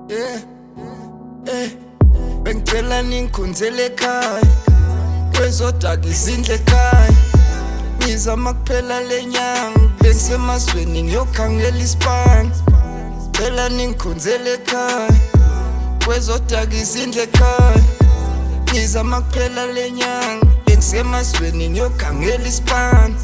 Yeah, yeah. Bengicela ningikhonzele ekhaya kwezodaka izindle ekhaya. Ngizama kuphela lenyanga bengisemazweni ngiyokhangela isibani. Cela ningikhonzele ekhaya kwezodaka izindle ekhaya. Ngizama kuphela lenyanga bengisemazweni ngiyokhangela isibani.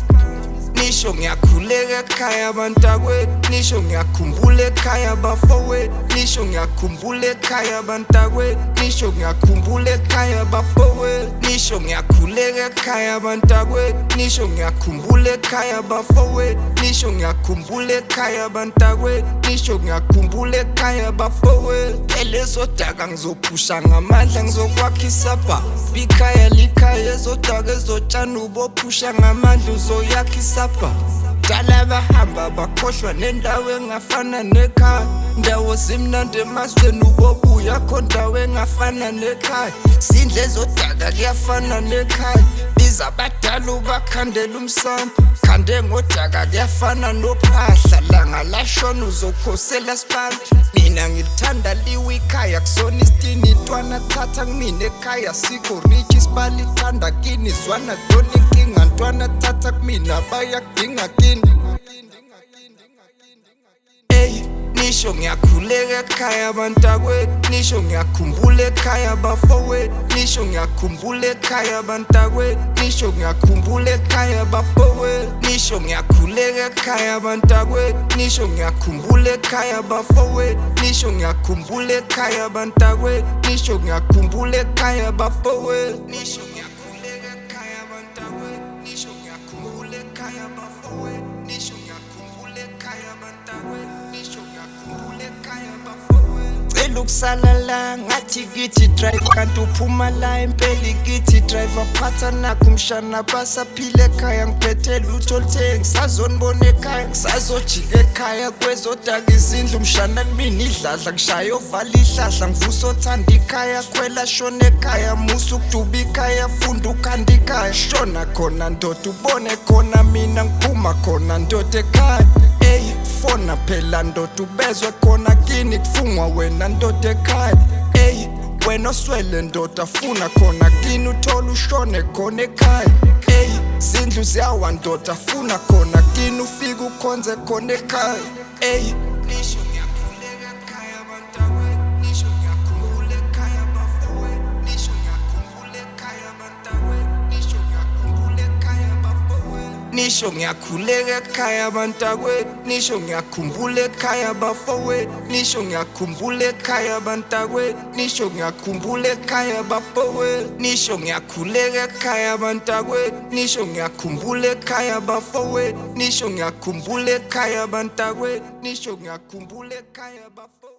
Nisho ngiyakhuleka ekhaya bantakwethu, nisho ngiyakhumbula ekhaya bafowethu, nisho ngiyakhumbula ekhaya bantakwethu, nisho ngiyakhumbula ekhaya bafowethu, nisho ngiyakhuleka ekhaya bantakwethu, nisho ngiyakhumbula ekhaya bafowethu, nisho ngiyakhumbula ekhaya bantakwethu, nisho ngiyakhumbula ekhaya bafowethu. Elezodaka ngizophusha ngamandla ngizokwakha isabha, ikhaya likhaya ezodaka ezotshana ubophusha ngamandla uzoyakha isabha. Dala bahamba bakhohlwa nendawo engafana nekhaya, ndawo zimnandi emazweni ubobuya kho ndawo engafana nekhaya. Zindle ezodaka kuyafana nekhaya, biza abadala ubakhandela umsamo, khande ngodaka kuyafana nophahla, langa lashona uzokhosela sibani. Mina ngilithanda liwe ikhaya kusona isitini intwana thatha kumina ekhaya sikho rich isibalithanda kini zwana dona inkinga ntwana thatha kumina bayakudinga kini. Nisho ngiyakhuleka ekhaya bantakwethu, nisho ngiyakhumbula ekhaya bafowethu, nisho ngiyakhumbula ekhaya bantakwethu, nisho ngiyakhumbula ekhaya bafowethu, nisho ngiyakhuleka ekhaya bantakwethu, nisho ngiyakhumbula ekhaya bafowethu, nisho ngiyakhumbula ekhaya bantakwethu, nisho ngiyakhumbula ekhaya bafowethu, nisho ngiyakhuleka ekhaya bantakwethu, nisho ngiyakhumbula ekhaya bafowethu, nisho ngiyakhumbula ekhaya bantakwethu, nisho ngiyakhumbula ekhaya bafowethu. Cela ukusala la ngathi kithi drive kanti uphuma la impela kithi driver phatha nakho umshana basaphila ekhaya ngiphethe lutho oluthe ngisazonibona ekhaya ngisazojika ekhaya kwezodaka izindlu umshana kumina idladla ngishaya ovala ihlahla ngivusa othanda ikhaya khwela shona ekhaya musa ukuduba ikhaya funda ukhanda ikhaya shona khona ndoda ubone khona mina ngiphuma khona ndoda ekhaya. Fona phela ndoda ubezwe khona kini kufungwa wena ndoda ekhaya. Wena oswele ndoda funa khona kini uthola ushone khona ekhaya. Zindlu ziyawa ndoda funa khona kini ufike ukhonze khona ekhaya. Nisho ngiyakhuleka ekhaya bantakwethu, nisho ngiyakhumbula ekhaya bafowethu, nisho ngiyakhumbula ekhaya bantakwethu, nisho ngiyakhumbula ekhaya bafowethu, nisho ngiyakhuleka ekhaya bantakwethu, nisho ngiyakhumbula ekhaya bafowethu, nisho ngiyakhumbula ekhaya bantakwethu, nisho ngiyakhumbula ekhaya bafowethu, nisho ngiyakhuleka ekhaya bantakwethu, nisho ngiyakhumbula ekhaya bafowethu, nisho ngiyakhumbula ekhaya bantakwethu, nisho ngiyakhumbula ekhaya bafowethu.